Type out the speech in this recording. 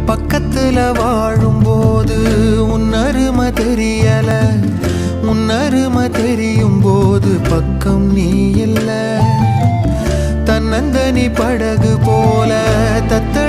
பக்கத்துல வாழும்போது உன்னருமை தெரியல, உன்னருமை தெரியும் போது பக்கம் நீ இல்ல. தன்னந்தனி படகு போல தத்த